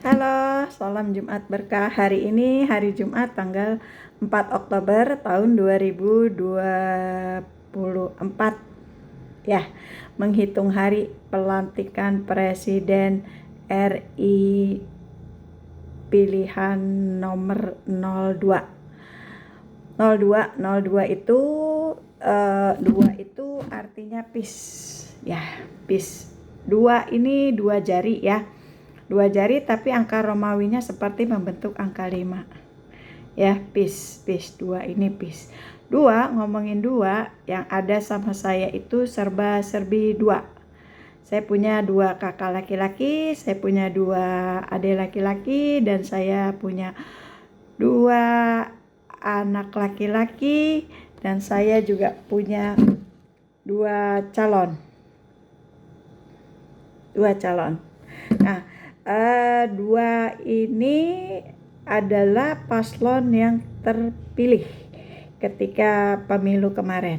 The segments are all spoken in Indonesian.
Halo, salam Jumat berkah. Hari ini hari Jumat tanggal 4 Oktober tahun 2024 ya. Menghitung hari pelantikan Presiden RI pilihan nomor 02. 02 itu 2 itu artinya peace ya, peace. 2 ini 2 jari ya. 2 jari tapi angka Romawinya seperti membentuk angka 5. Ya, peace. 2 ini peace. 2, ngomongin 2, yang ada sama saya itu serba-serbi 2. Saya punya 2 kakak laki-laki, saya punya 2 adik laki-laki, dan saya punya 2 anak laki-laki, dan saya juga punya 2 calon. Nah, 2 ini adalah paslon yang terpilih ketika pemilu kemarin.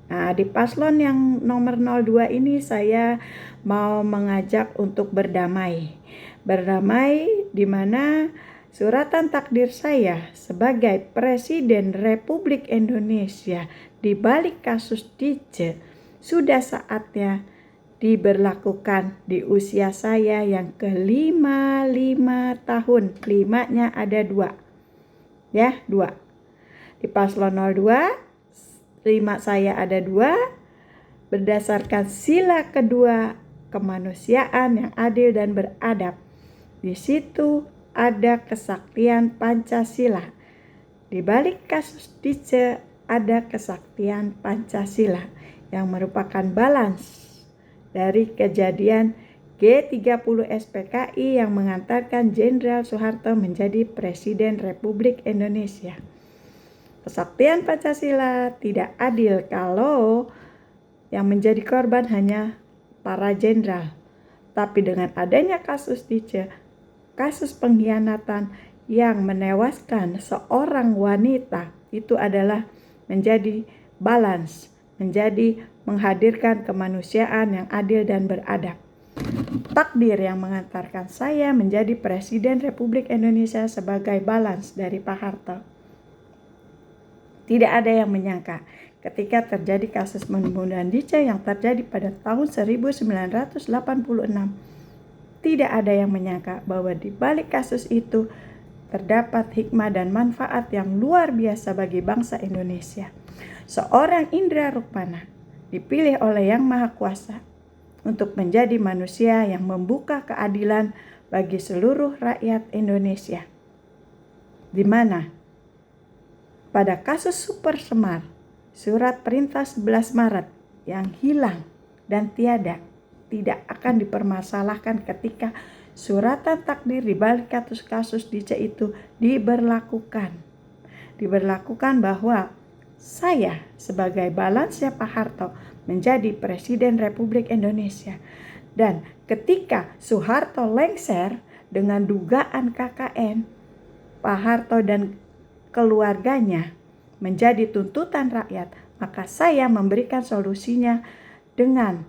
Nah, di paslon yang nomor 02 ini saya mau mengajak untuk berdamai. Berdamai di mana suratan takdir saya sebagai Presiden Republik Indonesia di balik kasus DJ sudah saatnya diberlakukan di usia saya yang ke-5 tahun. 5-nya ada 2. Ya, 2. Di paslon 02, 5 saya ada 2. Berdasarkan sila kedua kemanusiaan yang adil dan beradab. Di situ ada kesaktian Pancasila. Di balik kasus DJ ada kesaktian Pancasila yang merupakan balance dari kejadian G30 SPKI yang mengantarkan Jenderal Soeharto menjadi Presiden Republik Indonesia. Kesaktian Pancasila tidak adil kalau yang menjadi korban hanya para jenderal. Tapi dengan adanya kasus DJ, kasus pengkhianatan yang menewaskan seorang wanita, itu adalah menjadi balance, menjadi menghadirkan kemanusiaan yang adil dan beradab. Takdir yang mengantarkan saya menjadi Presiden Republik Indonesia sebagai balance dari Pak Harto. Tidak ada yang menyangka ketika terjadi kasus pembunuhan DJ yang terjadi pada tahun 1986. Tidak ada yang menyangka bahwa di balik kasus itu terdapat hikmah dan manfaat yang luar biasa bagi bangsa Indonesia. Seorang Indra Rukmana dipilih oleh Yang Maha Kuasa untuk menjadi manusia yang membuka keadilan bagi seluruh rakyat Indonesia. Di mana pada kasus Super Semar, surat perintah 11 Maret yang hilang dan tidak akan dipermasalahkan ketika suratan takdir di balik kasus-kasus DJ itu diberlakukan. Diberlakukan bahwa saya sebagai balance Pak Harto menjadi Presiden Republik Indonesia. Dan ketika Soeharto lengser dengan dugaan KKN, Pak Harto dan keluarganya menjadi tuntutan rakyat, maka saya memberikan solusinya dengan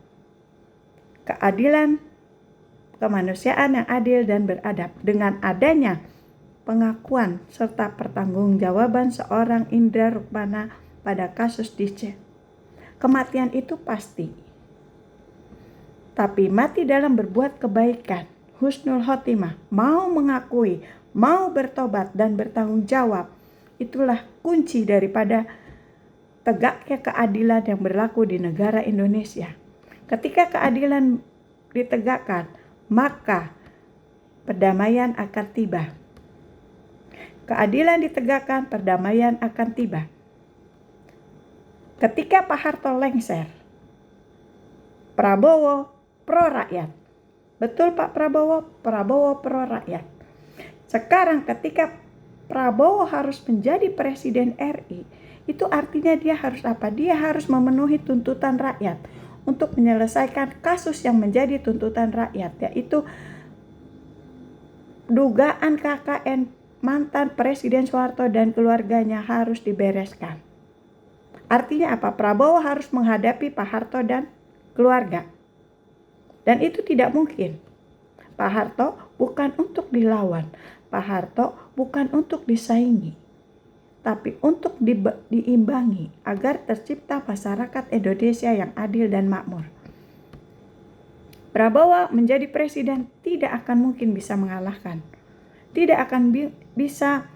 keadilan, kemanusiaan yang adil dan beradab, dengan adanya pengakuan serta pertanggungjawaban seorang Indra Rukmana pada kasus DJ. Kematian itu pasti, tapi mati dalam berbuat kebaikan, husnul khotimah, mau mengakui, mau bertobat dan bertanggung jawab, itulah kunci daripada tegaknya keadilan yang berlaku di negara Indonesia. Ketika keadilan ditegakkan, maka perdamaian akan tiba. Keadilan ditegakkan, perdamaian akan tiba. Ketika Pak Harto lengser, Prabowo pro rakyat. Betul Pak Prabowo? Prabowo pro rakyat. Sekarang ketika Prabowo harus menjadi Presiden RI, itu artinya dia harus apa? Dia harus memenuhi tuntutan rakyat untuk menyelesaikan kasus yang menjadi tuntutan rakyat, yaitu dugaan KKN mantan Presiden Soeharto dan keluarganya harus dibereskan. Artinya apa? Prabowo harus menghadapi Pak Harto dan keluarga. Dan itu tidak mungkin. Pak Harto bukan untuk dilawan. Pak Harto bukan untuk disaingi, tapi untuk diimbangi agar tercipta masyarakat Indonesia yang adil dan makmur. Prabowo menjadi presiden tidak akan mungkin bisa mengalahkan, tidak akan bisa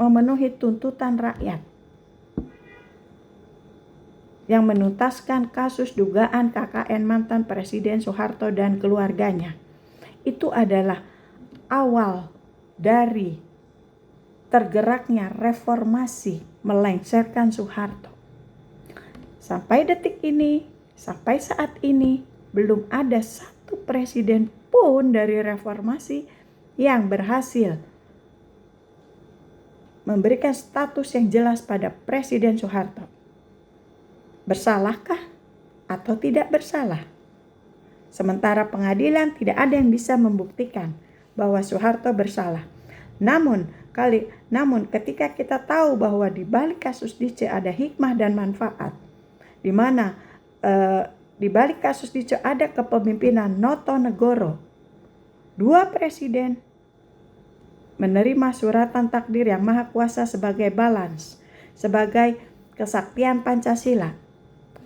memenuhi tuntutan rakyat yang menuntaskan kasus dugaan KKN mantan Presiden Soeharto dan keluarganya. Itu adalah awal dari tergeraknya reformasi melengsarkan Soeharto. Sampai detik ini, sampai saat ini, belum ada satu presiden pun dari reformasi yang berhasil memberikan status yang jelas pada Presiden Soeharto. Bersalahkah atau tidak bersalah? Sementara pengadilan tidak ada yang bisa membuktikan bahwa Soeharto bersalah. Namun ketika kita tahu bahwa di balik kasus DC ada hikmah dan manfaat, di mana di balik kasus DC ada kepemimpinan Noto Negoro, dua presiden menerima suratan takdir yang maha kuasa sebagai balance, sebagai kesaktian Pancasila.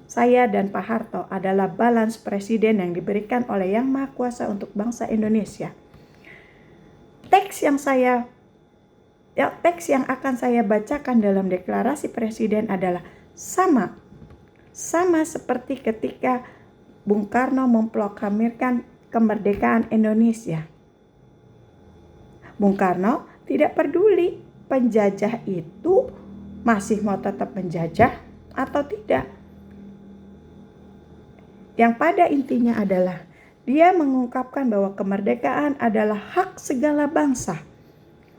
Saya dan Pak Harto adalah balance presiden yang diberikan oleh Yang Maha Kuasa untuk bangsa Indonesia. Teks yang akan saya bacakan dalam deklarasi presiden adalah sama seperti ketika Bung Karno memproklamirkan kemerdekaan Indonesia. Bung Karno tidak peduli penjajah itu masih mau tetap menjajah atau tidak. Yang pada intinya adalah dia mengungkapkan bahwa kemerdekaan adalah hak segala bangsa.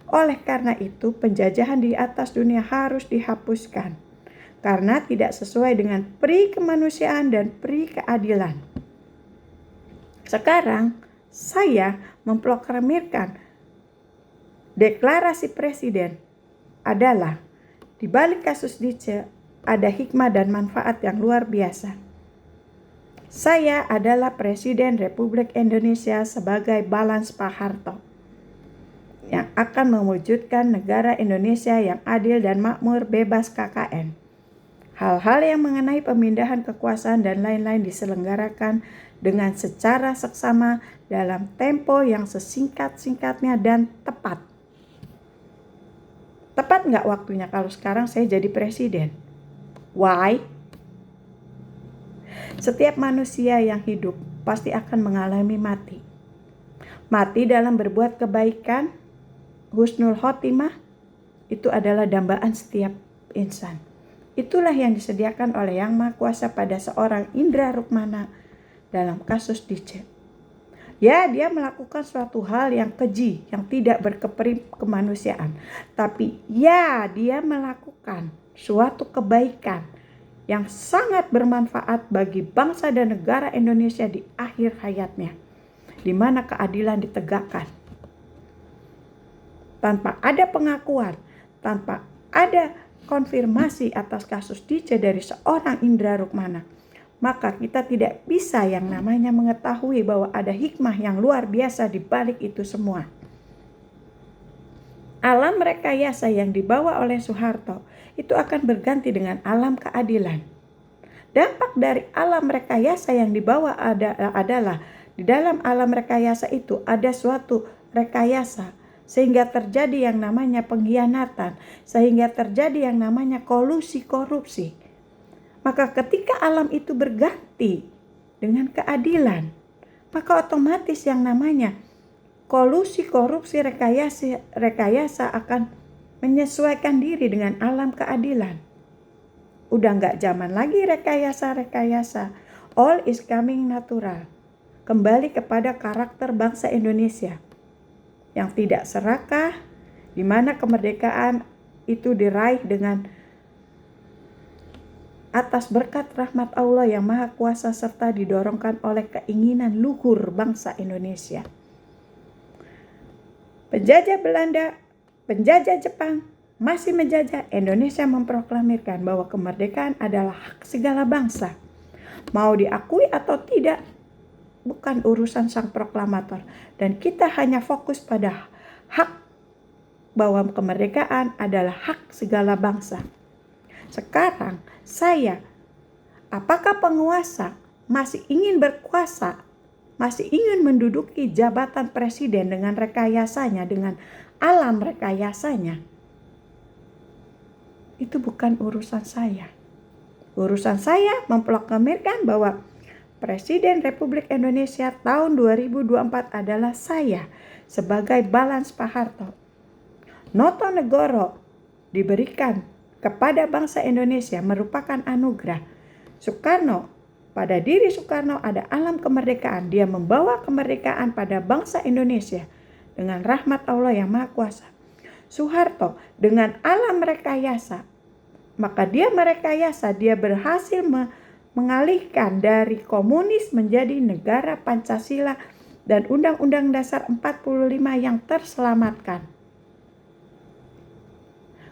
Oleh karena itu, penjajahan di atas dunia harus dihapuskan karena tidak sesuai dengan pri kemanusiaan dan pri keadilan. Sekarang saya memproklamirkan deklarasi presiden adalah di balik kasus DC ada hikmah dan manfaat yang luar biasa. Saya adalah Presiden Republik Indonesia sebagai balance Pak Harto yang akan mewujudkan negara Indonesia yang adil dan makmur bebas KKN. Hal-hal yang mengenai pemindahan kekuasaan dan lain-lain diselenggarakan dengan secara seksama dalam tempo yang sesingkat-singkatnya dan tepat. Tepat nggak waktunya kalau sekarang saya jadi presiden? Why? Setiap manusia yang hidup pasti akan mengalami mati. Mati dalam berbuat kebaikan, husnul khotimah, itu adalah dambaan setiap insan. Itulah yang disediakan oleh Yang Maha Kuasa pada seorang Indra Rukmana dalam kasus DC. Ya, dia melakukan suatu hal yang keji, yang tidak berkeperi kemanusiaan. Tapi ya, dia melakukan suatu kebaikan yang sangat bermanfaat bagi bangsa dan negara Indonesia di akhir hayatnya, di mana keadilan ditegakkan. Tanpa ada pengakuan, tanpa ada konfirmasi atas kasus DC dari seorang Indra Rukmana, maka kita tidak bisa yang namanya mengetahui bahwa ada hikmah yang luar biasa di balik itu semua. Alam rekayasa yang dibawa oleh Soeharto itu akan berganti dengan alam keadilan. Dampak dari alam rekayasa yang dibawa adalah di dalam alam rekayasa itu ada suatu rekayasa sehingga terjadi yang namanya pengkhianatan, sehingga terjadi yang namanya kolusi korupsi. Maka ketika alam itu berganti dengan keadilan, maka otomatis yang namanya kolusi korupsi rekayasa akan menyesuaikan diri dengan alam keadilan. Udah nggak zaman lagi rekayasa. All is coming natural. Kembali kepada karakter bangsa Indonesia yang tidak serakah, di mana kemerdekaan itu diraih dengan atas berkat rahmat Allah yang Maha Kuasa serta didorongkan oleh keinginan luhur bangsa Indonesia. Penjajah Belanda, penjajah Jepang masih menjajah, Indonesia memproklamirkan bahwa kemerdekaan adalah hak segala bangsa. Mau diakui atau tidak, bukan urusan sang proklamator. Dan kita hanya fokus pada hak bahwa kemerdekaan adalah hak segala bangsa. Sekarang apakah penguasa masih ingin berkuasa, masih ingin menduduki jabatan presiden dengan rekayasanya, dengan alam rekayasanya? Itu bukan urusan saya. Urusan saya memproklamirkan bahwa Presiden Republik Indonesia tahun 2024 adalah saya sebagai Balance Pak Harto. Noto Negoro diberikan kepada bangsa Indonesia merupakan anugerah. Pada diri Soekarno ada alam kemerdekaan. Dia membawa kemerdekaan pada bangsa Indonesia dengan rahmat Allah yang Maha Kuasa. Soeharto dengan alam rekayasa, maka dia merekayasa, dia berhasil mengalihkan dari komunis menjadi negara Pancasila dan Undang-Undang Dasar 45 yang terselamatkan.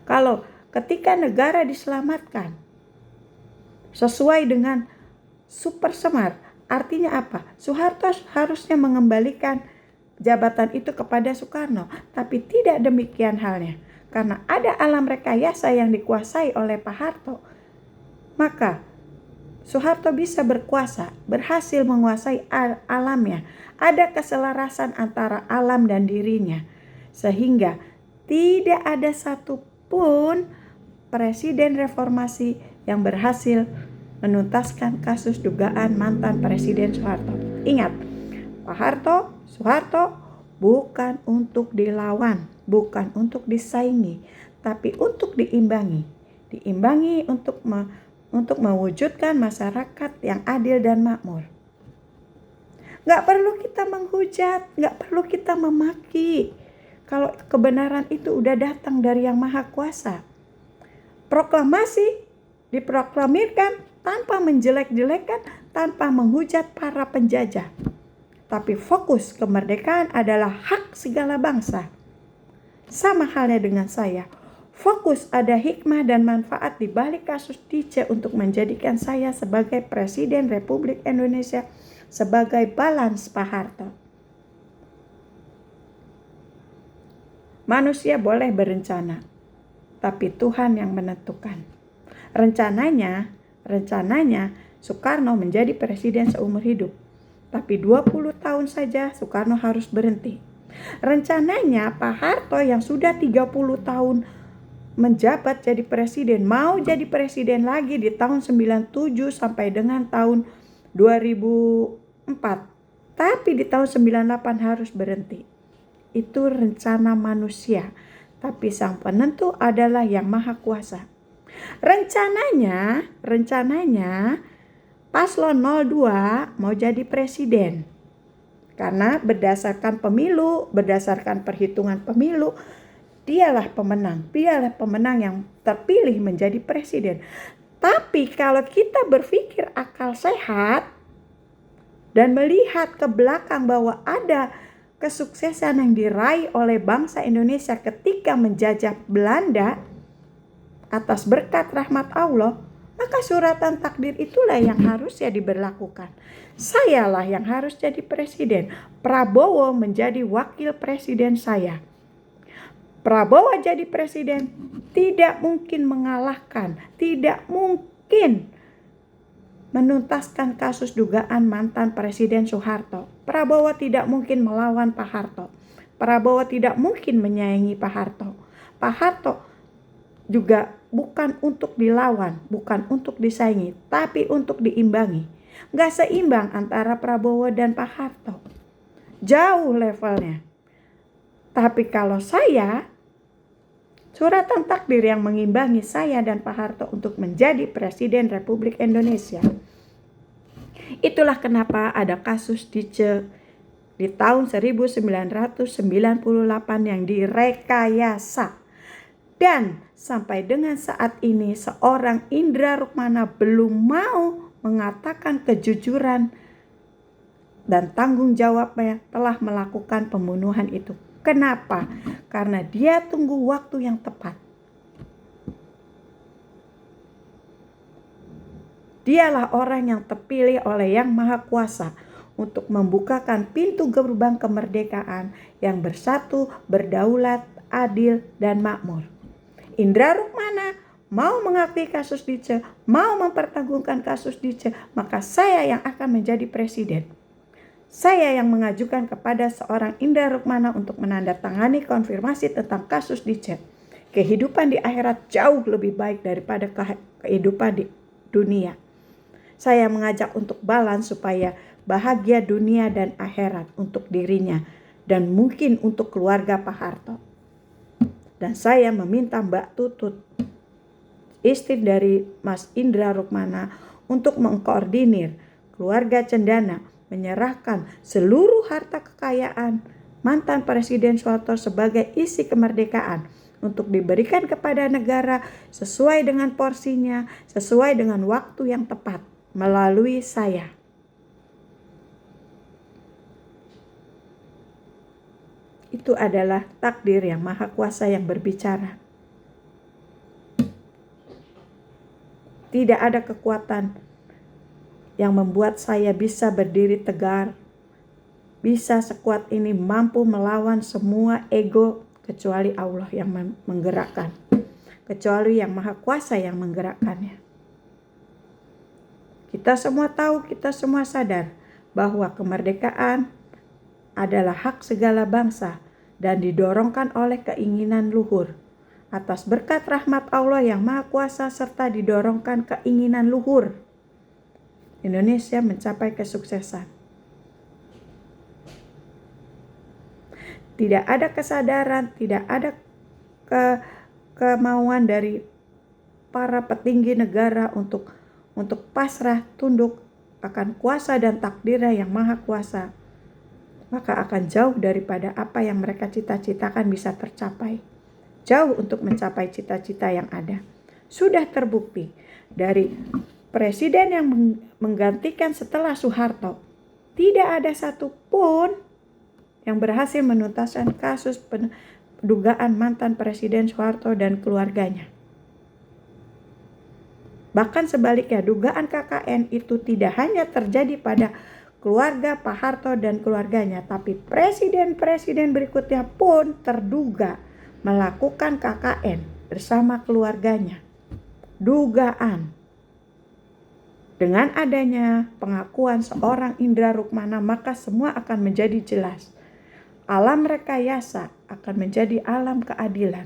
Kalau ketika negara diselamatkan sesuai dengan super semar, artinya apa? Soeharto harusnya mengembalikan jabatan itu kepada Soekarno, tapi tidak demikian halnya. Karena ada alam rekayasa yang dikuasai oleh Pak Harto, maka Soeharto bisa berkuasa, berhasil menguasai alamnya. Ada keselarasan antara alam dan dirinya, sehingga tidak ada satupun presiden reformasi yang berhasil menuntaskan kasus dugaan mantan Presiden Soeharto. Ingat, Soeharto bukan untuk dilawan, bukan untuk disaingi, tapi untuk diimbangi. Diimbangi untuk mewujudkan masyarakat yang adil dan makmur. Gak perlu kita menghujat, gak perlu kita memaki. Kalau kebenaran itu udah datang dari Yang Maha Kuasa. Proklamasi diproklamirkan tanpa menjelek-jelekan, tanpa menghujat para penjajah. Tapi fokus kemerdekaan adalah hak segala bangsa. Sama halnya dengan saya. Fokus ada hikmah dan manfaat di balik kasus Dice untuk menjadikan saya sebagai Presiden Republik Indonesia, sebagai Balance Pak Harto. Manusia boleh berencana, tapi Tuhan yang menentukan. Rencananya Soekarno menjadi presiden seumur hidup. Tapi 20 tahun saja Soekarno harus berhenti. Rencananya Pak Harto yang sudah 30 tahun menjabat jadi presiden, mau jadi presiden lagi di tahun 97 sampai dengan tahun 2004. Tapi di tahun 98 harus berhenti. Itu rencana manusia. Tapi sang penentu adalah Yang Maha Kuasa. Rencananya Paslon 02 mau jadi presiden. Karena berdasarkan perhitungan pemilu, dialah pemenang yang terpilih menjadi presiden. Tapi kalau kita berpikir akal sehat dan melihat ke belakang bahwa ada kesuksesan yang diraih oleh bangsa Indonesia ketika menjajah Belanda atas berkat rahmat Allah, maka suratan takdir itulah yang harusnya diberlakukan. Sayalah yang harus jadi presiden. Prabowo menjadi wakil presiden saya. Prabowo jadi presiden tidak mungkin mengalahkan, tidak mungkin menuntaskan kasus dugaan mantan Presiden Soeharto. Prabowo tidak mungkin melawan Pak Harto. Prabowo tidak mungkin menyaingi Pak Harto. Pak Harto juga bukan untuk dilawan, bukan untuk disaingi, tapi untuk diimbangi. Gak seimbang antara Prabowo dan Pak Harto. Jauh levelnya. Tapi kalau saya, suratan takdir yang mengimbangi saya dan Pak Harto untuk menjadi Presiden Republik Indonesia. Itulah kenapa ada kasus Dice di tahun 1998 yang direkayasa. Dan sampai dengan saat ini seorang Indra Rukmana belum mau mengatakan kejujuran dan tanggung jawabnya telah melakukan pembunuhan itu. Kenapa? Karena dia tunggu waktu yang tepat. Dialah orang yang terpilih oleh Yang Maha Kuasa untuk membukakan pintu gerbang kemerdekaan yang bersatu, berdaulat, adil, dan makmur. Indra Rukmana mau mengakui kasus Dice, mau mempertanggungjawabkan kasus Dice, maka saya yang akan menjadi presiden. Saya yang mengajukan kepada seorang Indra Rukmana untuk menandatangani konfirmasi tentang kasus Dice. Kehidupan di akhirat jauh lebih baik daripada kehidupan di dunia. Saya mengajak untuk balance supaya bahagia dunia dan akhirat untuk dirinya dan mungkin untuk keluarga Pak Harto. Dan saya meminta Mbak Tutut, istri dari Mas Indra Rukmana, untuk mengkoordinir keluarga Cendana menyerahkan seluruh harta kekayaan mantan Presiden Soeharto sebagai isi kemerdekaan untuk diberikan kepada negara sesuai dengan porsinya, sesuai dengan waktu yang tepat melalui saya. Itu adalah takdir yang Maha Kuasa yang berbicara. Tidak ada kekuatan yang membuat saya bisa berdiri tegar, bisa sekuat ini mampu melawan semua ego, kecuali Allah yang menggerakkan, kecuali yang Maha Kuasa yang menggerakkannya. Kita semua tahu, kita semua sadar bahwa kemerdekaan adalah hak segala bangsa dan didorongkan oleh keinginan luhur. Atas berkat rahmat Allah yang Maha Kuasa serta didorongkan keinginan luhur, Indonesia mencapai kesuksesan. Tidak ada kesadaran, tidak ada kemauan dari para petinggi negara untuk pasrah tunduk akan kuasa dan takdirnya yang Maha Kuasa, maka akan jauh daripada apa yang mereka cita-citakan bisa tercapai. Jauh untuk mencapai cita-cita yang ada. Sudah terbukti dari presiden yang menggantikan setelah Soeharto, tidak ada satupun yang berhasil menuntaskan kasus dugaan mantan Presiden Soeharto dan keluarganya. Bahkan sebaliknya, dugaan KKN itu tidak hanya terjadi pada keluarga Pak Harto dan keluarganya, tapi presiden-presiden berikutnya pun terduga melakukan KKN bersama keluarganya. Dugaan. Dengan adanya pengakuan seorang Indra Rukmana, maka semua akan menjadi jelas. Alam rekayasa akan menjadi alam keadilan.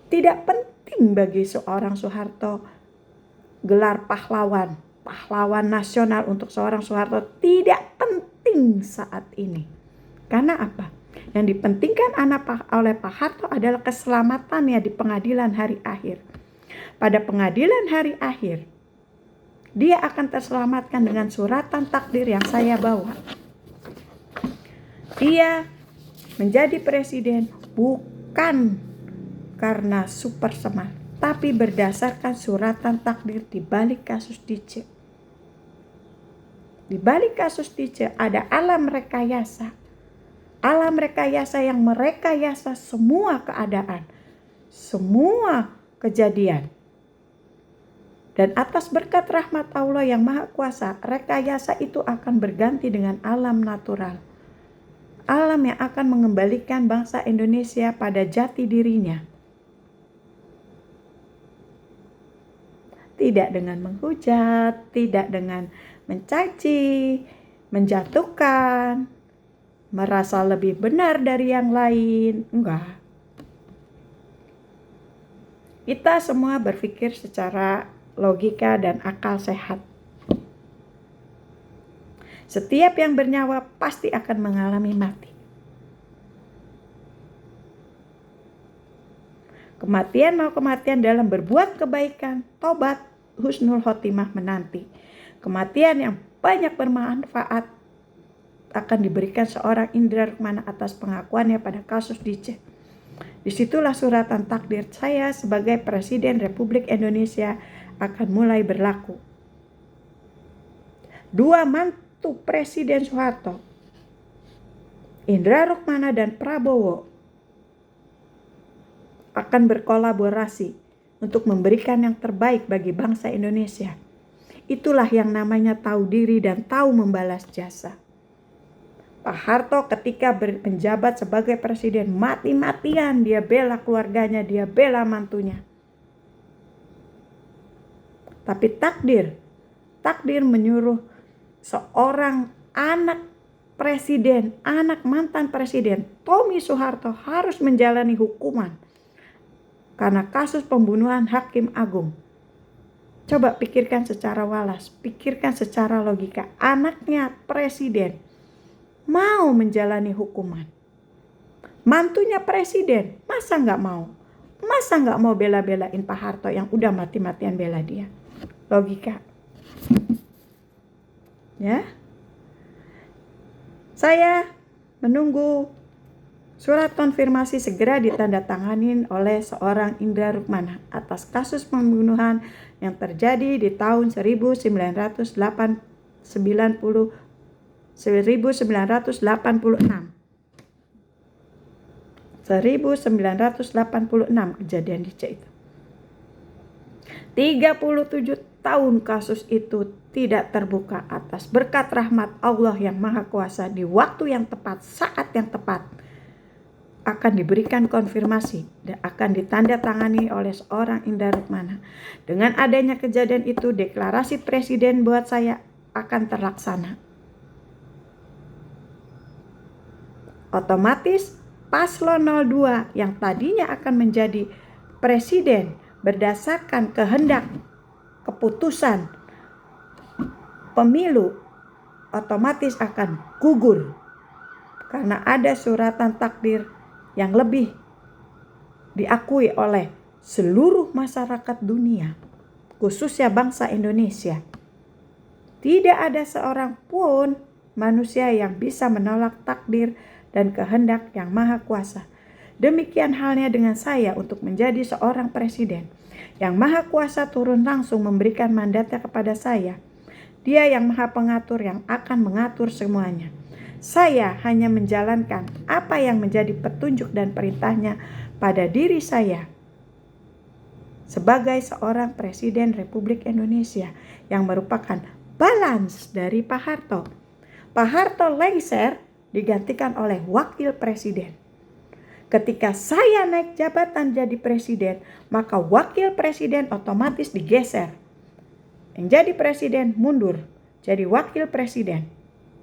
Tidak penting bagi seorang Soeharto gelar pahlawan nasional untuk seorang Soeharto, tidak penting saat ini. Karena apa? Yang dipentingkan oleh Pak Harto adalah keselamatannya di pengadilan hari akhir. Pada pengadilan hari akhir, dia akan terselamatkan dengan suratan takdir yang saya bawa. Dia menjadi presiden bukan karena super semar, tapi berdasarkan suratan takdir di balik kasus Dice. Di balik kasus Dice ada alam rekayasa. Alam rekayasa yang merekayasa semua keadaan, semua kejadian. Dan atas berkat rahmat Allah yang Maha Kuasa, rekayasa itu akan berganti dengan alam natural. Alam yang akan mengembalikan bangsa Indonesia pada jati dirinya. Tidak dengan menghujat, tidak dengan mencaci, menjatuhkan, merasa lebih benar dari yang lain. Enggak. Kita semua berpikir secara logika dan akal sehat. Setiap yang bernyawa pasti akan mengalami mati. Kematian mau kematian dalam berbuat kebaikan, tobat, husnul khotimah menanti. Kematian yang banyak bermanfaat akan diberikan seorang Indra Rukmana atas pengakuannya pada kasus Dice. Disitulah suratan takdir saya sebagai Presiden Republik Indonesia akan mulai berlaku. Dua mantu Presiden Soeharto, Indra Rukmana dan Prabowo, akan berkolaborasi untuk memberikan yang terbaik bagi bangsa Indonesia. Itulah yang namanya tahu diri dan tahu membalas jasa. Pak Harto ketika menjabat sebagai presiden, mati-matian dia bela keluarganya, dia bela mantunya. Tapi takdir menyuruh seorang anak presiden, anak mantan presiden, Tommy Soeharto harus menjalani hukuman karena kasus pembunuhan Hakim Agung. Coba pikirkan secara walas, pikirkan secara logika. Anaknya presiden mau menjalani hukuman. Mantunya presiden, masa nggak mau? Masa nggak mau bela-belain Pak Harto yang udah mati-matian bela dia? Logika. Ya. Saya menunggu surat konfirmasi segera ditandatangani oleh seorang Indra Rukmana atas kasus pembunuhan yang terjadi di tahun 1986. Kejadian di C itu. 37 tahun kasus itu tidak terbuka atas berkat rahmat Allah yang Maha Kuasa. Di waktu yang tepat, saat yang tepat akan diberikan konfirmasi dan akan ditandatangani oleh seorang Indra Rukmana. Dengan adanya kejadian itu, deklarasi presiden buat saya akan terlaksana. Otomatis paslon 02 yang tadinya akan menjadi presiden berdasarkan kehendak keputusan pemilu otomatis akan gugur karena ada suratan takdir yang lebih diakui oleh seluruh masyarakat dunia, khususnya bangsa Indonesia. Tidak ada seorang pun manusia yang bisa menolak takdir dan kehendak yang Maha Kuasa. Demikian halnya dengan saya untuk menjadi seorang presiden. Yang Maha Kuasa turun langsung memberikan mandatnya kepada saya. Dia yang Maha Pengatur yang akan mengatur semuanya. Saya hanya menjalankan apa yang menjadi petunjuk dan perintahnya pada diri saya sebagai seorang Presiden Republik Indonesia yang merupakan balance dari Pak Harto. Pak Harto lengser digantikan oleh Wakil Presiden. Ketika saya naik jabatan jadi presiden, maka Wakil Presiden otomatis digeser. Yang jadi presiden mundur jadi Wakil Presiden.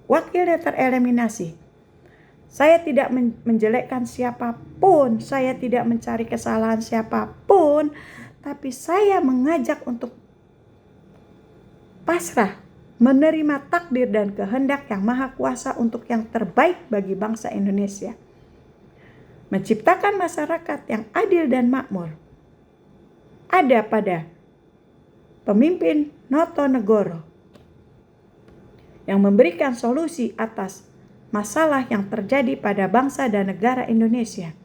Wakilnya tereliminasi. Saya tidak menjelekkan siapapun, saya tidak mencari kesalahan siapapun, tapi saya mengajak untuk pasrah, menerima takdir dan kehendak yang Maha Kuasa untuk yang terbaik bagi bangsa Indonesia. Menciptakan masyarakat yang adil dan makmur ada pada pemimpin Notonegoro yang memberikan solusi atas masalah yang terjadi pada bangsa dan negara Indonesia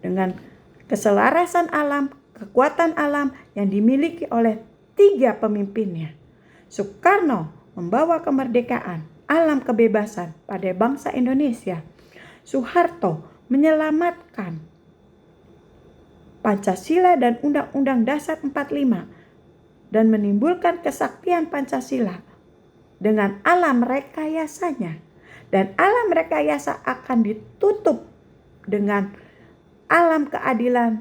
dengan keselarasan alam, kekuatan alam yang dimiliki oleh 3 pemimpinnya. Soekarno membawa kemerdekaan, alam kebebasan pada bangsa Indonesia. Soeharto menyelamatkan Pancasila dan Undang-Undang Dasar 45 dan menimbulkan kesaktian Pancasila dengan alam rekayasanya. Dan alam rekayasa akan ditutup dengan alam keadilan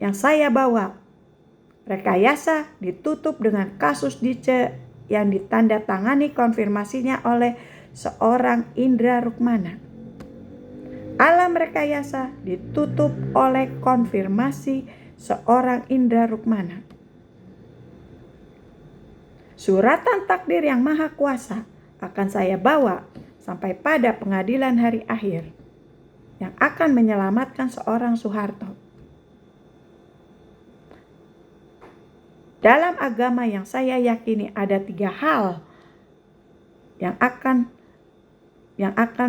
yang saya bawa. Rekayasa ditutup dengan kasus Dice yang ditandatangani konfirmasinya oleh seorang Indra Rukmana. Alam rekayasa ditutup oleh konfirmasi seorang Indra Rukmana. Suratan takdir yang Maha Kuasa akan saya bawa sampai pada pengadilan hari akhir yang akan menyelamatkan seorang Soeharto. Dalam agama yang saya yakini ada 3 hal yang akan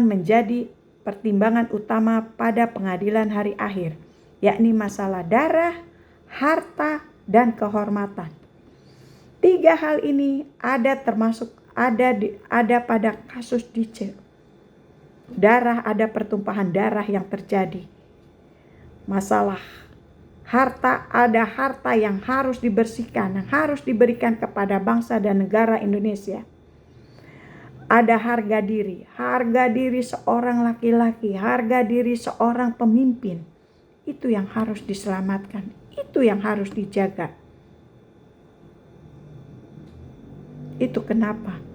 menjadi pertimbangan utama pada pengadilan hari akhir, yakni masalah darah, harta, dan kehormatan. 3 hal ini ada pada kasus Dice. Darah, ada pertumpahan darah yang terjadi. Masalah Ada harta yang harus dibersihkan, yang harus diberikan kepada bangsa dan negara Indonesia. Ada harga diri seorang laki-laki, harga diri seorang pemimpin. Itu yang harus diselamatkan, itu yang harus dijaga. Itu kenapa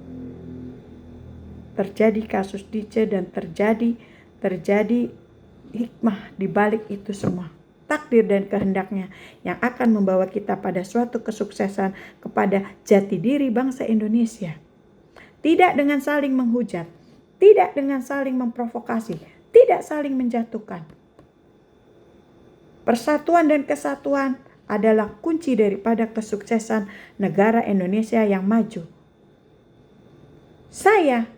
terjadi kasus DJ dan terjadi hikmah di balik itu semua. Takdir dan kehendaknya yang akan membawa kita pada suatu kesuksesan, kepada jati diri bangsa Indonesia. Tidak dengan saling menghujat, tidak dengan saling memprovokasi, tidak saling menjatuhkan. Persatuan dan kesatuan adalah kunci daripada kesuksesan negara Indonesia yang maju. Saya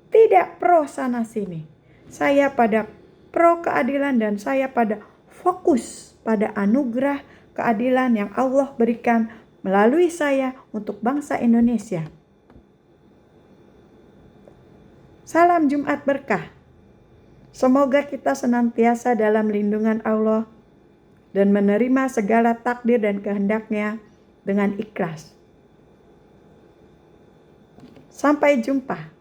tidak pro sana sini. Saya pada pro keadilan dan saya pada fokus pada anugerah keadilan yang Allah berikan melalui saya untuk bangsa Indonesia. Salam Jumat berkah. Semoga kita senantiasa dalam lindungan Allah dan menerima segala takdir dan kehendaknya dengan ikhlas. Sampai jumpa.